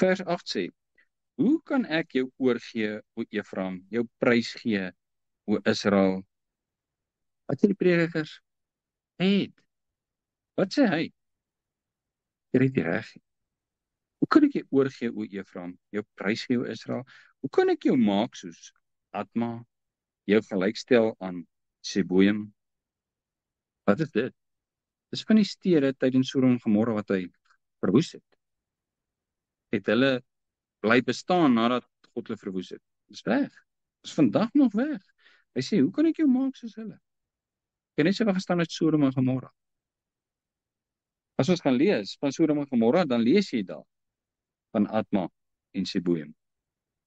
Vers 8 sê, hoe kan ek jou oorgee, o Efraim, jou prys gee, o Israel? Wat sê die predikers? Hy het. Wat sê hy? Jy het die reg. Hoe kan ek jou oorgee, o Efraim, jou prys gee, o Israel? Hoe kan ek jou maak soos Adma, jou gelykstel aan Seboim? Wat is dit? Dis van die stede tydens Sodom en Gomorra wat hy verwoes het. Het hulle bly bestaan nadat God hulle verwoes het. Dis weg. Dis vandag nog weg. Hy sê, hoe kan ek jou maak soos hulle? Jy net so gestaan uit Sodom en Gomorra. As ons gaan lees van Sodom en Gomorra, dan lees jy daar van Adma en Seboim,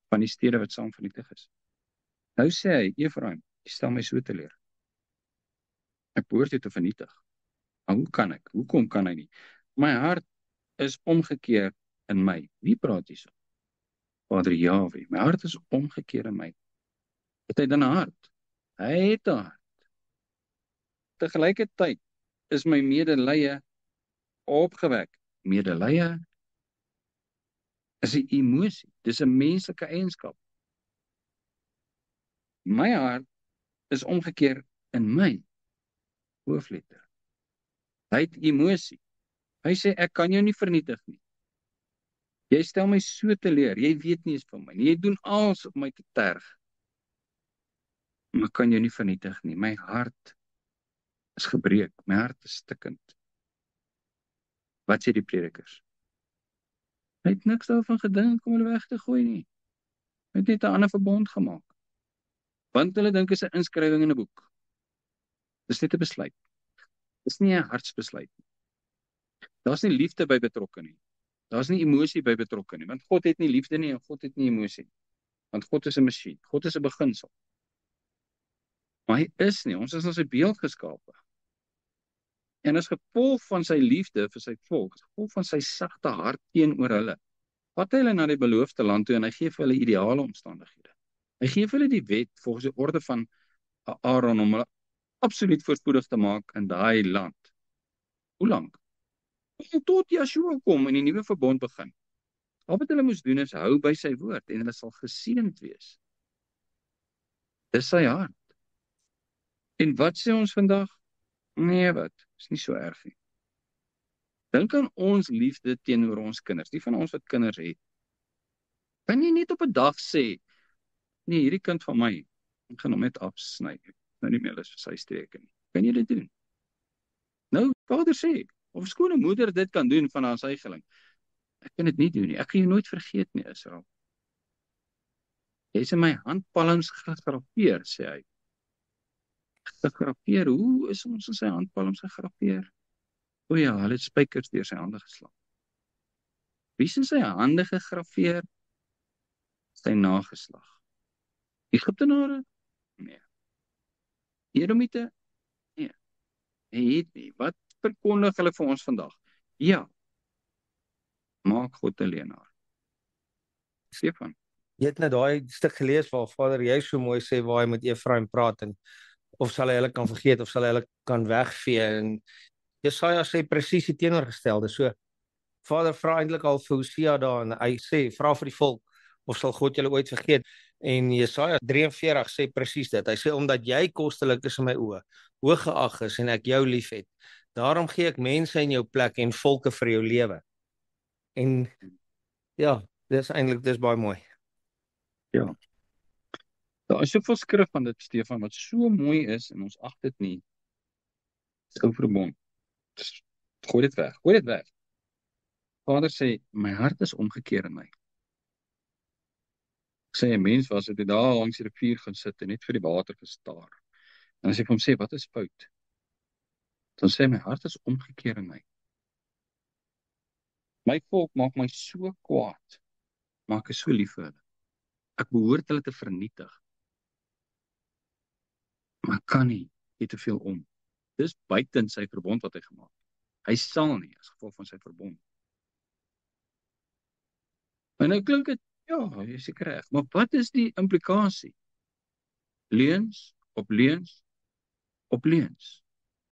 van die stede wat saam vernietig is. Nou sê hy, Efraim, jy stel my so teleur. Ek behoort jou te vernietig. Maar hoe kan ek? Hoekom kan hy nie? My hart is omgekeer in my. Wie praat hierso? Vader Jahwe, my hart is omgekeer in my. Het hy dan 'n hart? Hy het 'n hart. Tegelijkertyd is my medelee opgewek. Medelee is 'n emosie. Dis 'n menslike eienskap. My hart is omgekeer in my. Hoofletter. Hy het emosie. Hy sê, ek kan jou nie vernietig nie. Jy stel my so teleur, jy weet nie eens van my nie. Jy doen alles op my te terg. Maar ek kan jou nie vernietig nie. My hart is gebreek, my hart is stikkend. Wat sê die predikers? Hy het niks daarvan gedink om hulle weg te gooi nie. Hy het net 'n ander verbond gemaak. Want hulle dink is 'n inskrywing in 'n boek. Dis net 'n besluit. Dis nie 'n hartsbesluit nie. Daar's nie liefde by betrokke nie. Daar's nie emosie by betrokke nie, want God het nie liefde nie en God het nie emosie nie. Want God is 'n masjien, God is 'n beginsel. Maar hy is nie, ons is in sy beeld geskape. En as gevolg van sy liefde vir sy volk, as gevolg van sy sagte hart teenoor hulle, vat hy hulle na die beloofde land toe en hy gee vir hulle ideale omstandighede. Hy gee vir hulle die wet volgens die orde van Aaron om hulle absoluut voorspoedig te maak in daai land. Hoe lank? Tot Yeshua kom en die nuwe verbond begin. Al wat hulle moes doen is hou by sy woord en hulle sal geseënd wees. Dis sy hart. En wat sê ons vandag? Nee, wat? Is nie so erg nie. Dink aan ons liefde teenoor ons kinders, die van ons wat kinders het. Kan jy net op 'n dag sê, nee, hierdie kind van my, ek gaan hom net afsny. Nou nie meer lus vir sy streke nie. Kan jy dit doen? Nou, vader sê, of skoon 'n moeder dit kan doen van haar suigeling. Ek kan dit nie doen nie. Ek kan jou nooit vergeet nie, Israel. Jy is in my handpalms gegraveer, sê hy. Gegraveer, hoe is ons in sy handpalms gegraveer? O ja, hulle het spykers deur sy hande geslaan. Wie is in sy hande gegraveer? Sy nageslag. Egiptenare? Nee. Edomiete? Nee. Hy het nie. Wat verkondig hulle vir ons vandag? Ja. Maak God 'n leenaar. Stefan. Jy het net daai stuk gelees waar Vader jy so mooi sê waar hy met Efraim praat en of sal hy hulle kan vergeet of sal hy hulle kan wegvee en Jesaja sê presies die teenoorgestelde. So Vader vra eintlik al vir Hosea daar en hy sê vra vir die volk of sal God julle ooit vergeet? En Jesaja 43 sê presies dit. Hy sê omdat jy kostelik is in my oë, hooggeag is en ek jou liefhet, daarom gee ek mense in jou plek en volke vir jou lewe. En ja, dis baie mooi. Ja. Daar is soveel skrif van dit, Stefan, wat so mooi is en ons ag dit nie. Dis ou verbond. Gooi dit weg. Gooi dit weg. Vader sê, my hart is omgekeer in my. Ek sê 'n mens was dit daar langs die rivier gaan sit en net vir die water gestaar. En as ek hom sê, wat is fout? Dan sê my hart is omgekeer in my. My volk maak my so kwaad, maar ek is so lief vir hulle. Ek behoort hulle te vernietig. Maar ek kan nie, jy te veel om. Dis buiten sy verbond wat hy gemaak. Hy sal nie, as gevolg van sy verbond. En nou klink dit, ja, jy is seker reg. Maar wat is die implikasie? Leuns op leuns op leuns.